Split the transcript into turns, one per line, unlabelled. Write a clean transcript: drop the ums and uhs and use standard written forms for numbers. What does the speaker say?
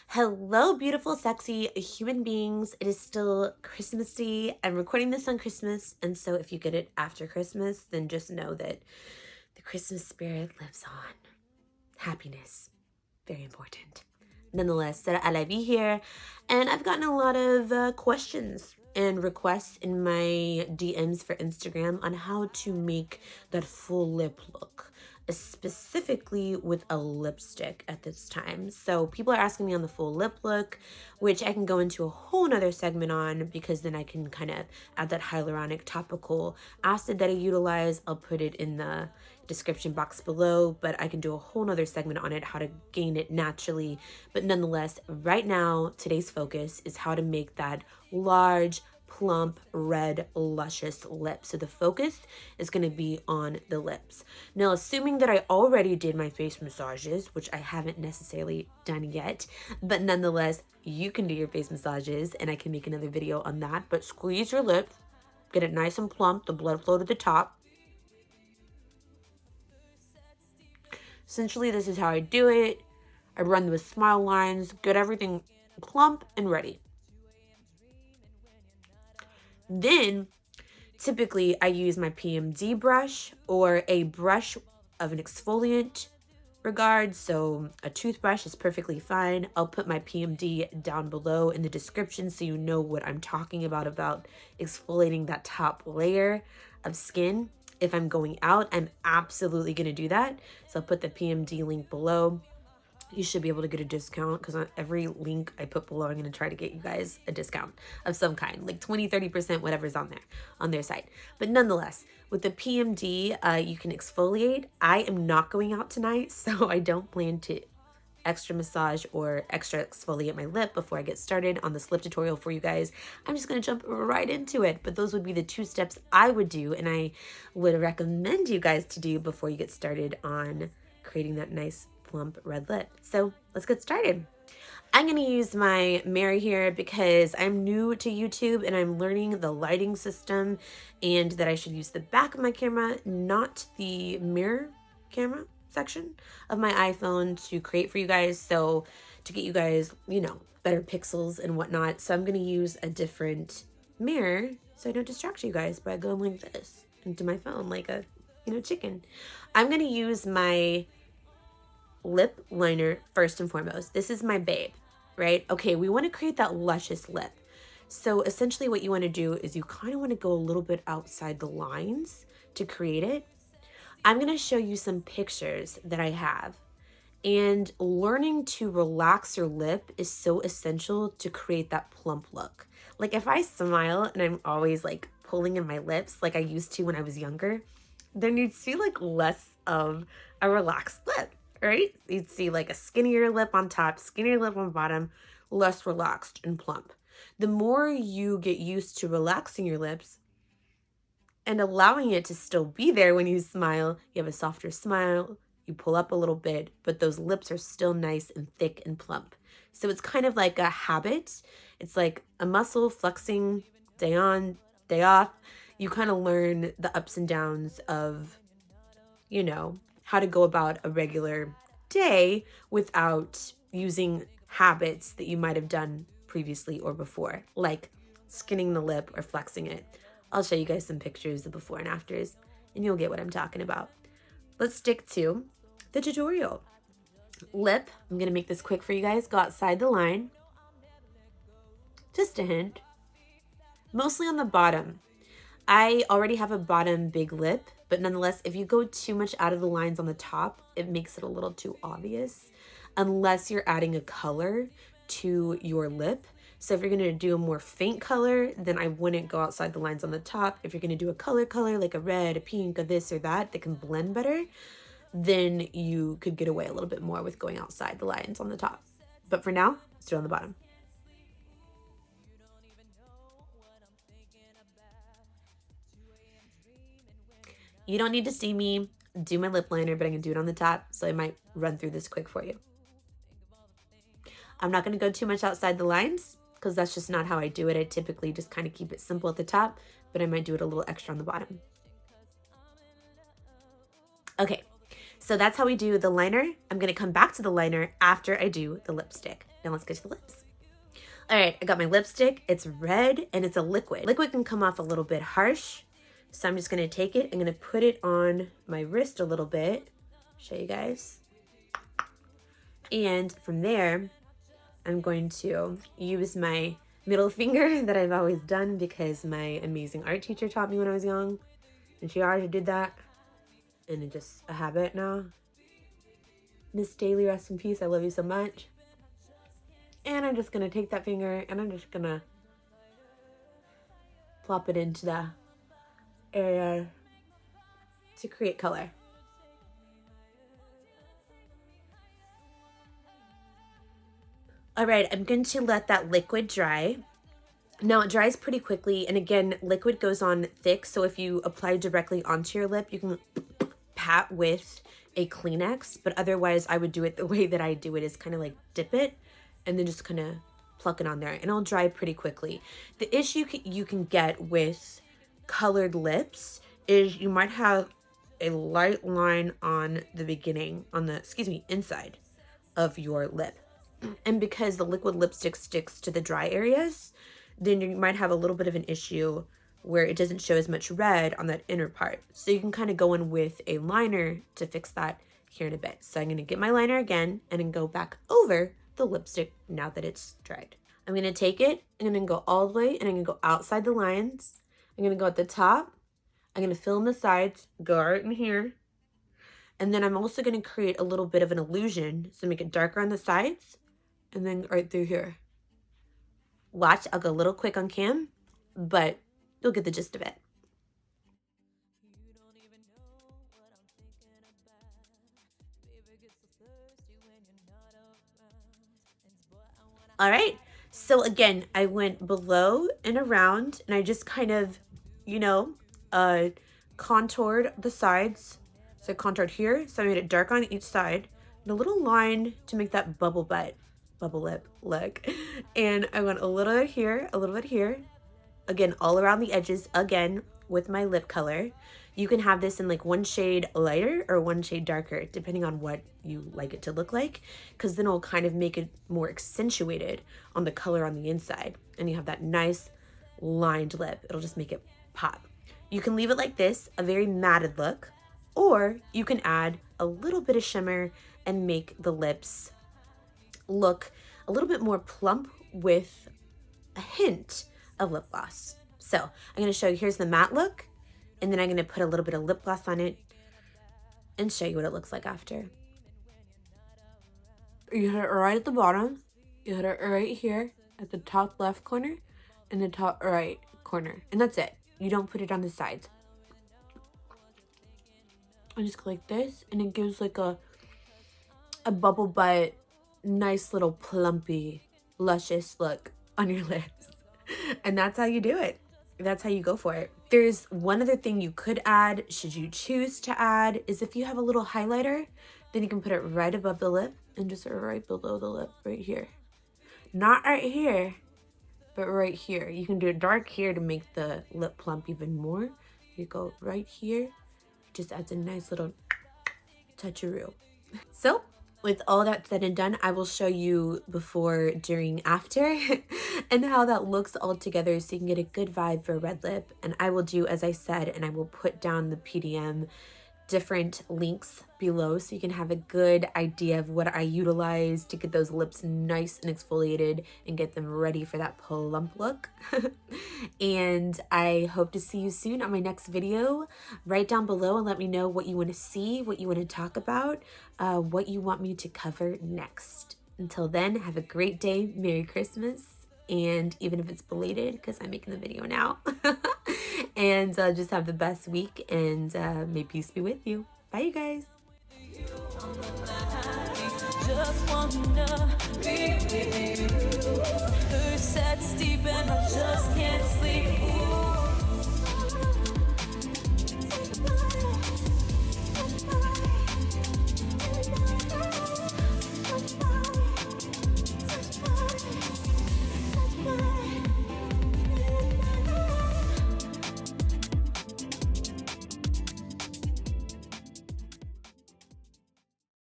Hello, beautiful, sexy human beings. It is still Christmassy. I'm recording this on Christmas, and so if you get it after Christmas, then just know that the Christmas spirit lives on. Happiness, very important. Nonetheless, Sara Alavi here, and I've gotten a lot of questions and requests in my DMs for Instagram on how to make that full lip look, specifically with a lipstick at this time. So people are asking me on the full lip look, which I can go into a whole nother segment on because then I can kind of add that hyaluronic topical acid that I utilize. I'll put it in the description box below, but I can do a whole nother segment on it, how to gain it naturally. But nonetheless, right now, today's focus is how to make that large, plump, red, luscious lip. So the focus is going to be on the lips. Now, assuming that I already did my face massages, which I haven't necessarily done yet, but nonetheless, you can do your face massages and I can make another video on that. But squeeze your lips, get it nice and plump, the blood flow to the top. Essentially, this is how I do it. I run with smile lines, get everything plump and ready. Then, typically, I use my PMD brush or a brush of an exfoliant regard. So a toothbrush is perfectly fine. I'll put my PMD down below in the description so you know what I'm talking about exfoliating that top layer of skin. If I'm going out, I'm absolutely going to do that. So I'll put the PMD link below. You should be able to get a discount because on every link I put below, I'm going to try to get you guys a discount of some kind, like 20, 30%, whatever's on there, on their site. But nonetheless, with the PMD, you can exfoliate. I am not going out tonight, so I don't plan to extra massage or extra exfoliate my lip before I get started on this lip tutorial for you guys. I'm just going to jump right into it, but those would be the 2 steps I would do and I would recommend you guys to do before you get started on creating that nice plump red lip. So let's get started. I'm going to use my mirror here because I'm new to YouTube and I'm learning the lighting system and that I should use the back of my camera, not the mirror camera section of my iPhone to create for you guys. So to get you guys, you know, better pixels and whatnot. So I'm going to use a different mirror so I don't distract you guys by going like this into my phone like a, chicken. I'm going to use my lip liner first and foremost. This is my babe, right? Okay, we want to create that luscious lip. So essentially what you want to do is you kind of want to go a little bit outside the lines to create it. I'm going to show you some pictures that I have. And learning to relax your lip is so essential to create that plump look. Like if I smile and I'm always like pulling in my lips like I used to when I was younger, then you'd see like less of a relaxed lip, right? You'd see like a skinnier lip on top, skinnier lip on bottom, less relaxed and plump. The more you get used to relaxing your lips, and allowing it to still be there when you smile, you have a softer smile, you pull up a little bit, but those lips are still nice and thick and plump. So it's kind of like a habit. It's like a muscle flexing day on, day off. You kind of learn the ups and downs of, how to go about a regular day without using habits that you might have done previously or before, like skinning the lip or flexing it. I'll show you guys some pictures of before and afters, and you'll get what I'm talking about. Let's stick to the tutorial. Lip, I'm going to make this quick for you guys. Go outside the line. Just a hint. Mostly on the bottom. I already have a bottom big lip, but nonetheless, if you go too much out of the lines on the top, it makes it a little too obvious, unless you're adding a color to your lip. So if you're going to do a more faint color, then I wouldn't go outside the lines on the top. If you're going to do a color like a red, a pink, a this or that can blend better, then you could get away a little bit more with going outside the lines on the top. But for now, let's do it on the bottom. You don't need to see me do my lip liner, but I'm going to do it on the top, so I might run through this quick for you. I'm not going to go too much outside the lines because that's just not how I do it. I typically just kind of keep it simple at the top, but I might do it a little extra on the bottom. Okay, So that's how we do the liner. I'm going to come back to the liner after I do the lipstick. Now let's get to the lips. All right, I got my lipstick. It's red and it's a liquid. Liquid can come off a little bit harsh. So I'm just going to take it. I'm going to put it on my wrist a little bit. Show you guys. And from there, I'm going to use my middle finger that I've always done because my amazing art teacher taught me when I was young. And she already did that. And it's just a habit now. Miss Daly, rest in peace. I love you so much. And I'm just going to take that finger and I'm just going to plop it into the area to create color. All right, I'm going to let that liquid dry. Now it dries pretty quickly, and again, liquid goes on thick, so if you apply directly onto your lip, you can pat with a Kleenex, but otherwise I would do it the way that I do it is kind of like dip it and then just kind of pluck it on there, and it'll dry pretty quickly. The issue you can get with colored lips is you might have a light line on the beginning, on the, inside of your lip. And because the liquid lipstick sticks to the dry areas, then you might have a little bit of an issue where it doesn't show as much red on that inner part. So you can kind of go in with a liner to fix that here in a bit. So I'm going to get my liner again and then go back over the lipstick now that it's dried. I'm going to take it, I'm going to go all the way, and I'm going to go outside the lines. I'm going to go at the top. I'm going to fill in the sides, go right in here. And then I'm also going to create a little bit of an illusion, so make it darker on the sides, and then right through here. Watch, I'll go a little quick on cam, but you'll get the gist of it. All right, so again, I went below and around, and I just kind of, contoured the sides. So I contoured here, so I made it dark on each side, and a little line to make that bubble lip look. And I went a little bit here, a little bit here. Again, all around the edges, again, with my lip color. You can have this in like one shade lighter or one shade darker, depending on what you like it to look like, because then it'll kind of make it more accentuated on the color on the inside. And you have that nice lined lip. It'll just make it pop. You can leave it like this, a very matted look, or you can add a little bit of shimmer and make the lips look a little bit more plump with a hint of lip gloss. So I'm going to show you, here's the matte look, and then I'm going to put a little bit of lip gloss on it and show you what it looks like after. You hit it right at the bottom, you hit it right here at the top left corner and the top right corner, and that's it. You don't put it on the sides. I just go like this, and it gives like a bubble butt, nice little plumpy, luscious look on your lips. And that's how you do it. That's how you go for it. There's one other thing you could add, should you choose to add, is if you have a little highlighter, then you can put it right above the lip and just right below the lip right here. Not right here, but right here. You can do it dark here to make the lip plump even more. You go right here, just adds a nice little touch-a-roo. So with all that said and done, I will show you before, during, after, and how that looks all together so you can get a good vibe for a red lip. And I will do as I said, and I will put down the PDM different links below so you can have a good idea of what I utilize to get those lips nice and exfoliated and get them ready for that plump look. And I hope to see you soon on my next video. Write down below and let me know what you want to see, what you want to talk about, what you want me to cover next. Until then, have a great day. Merry Christmas. And even if it's belated, because I'm making the video now. And just have the best week, and may peace be with you. Bye, you guys. Just wanna be with you. Her sets deep and I just can't sleep. Ooh.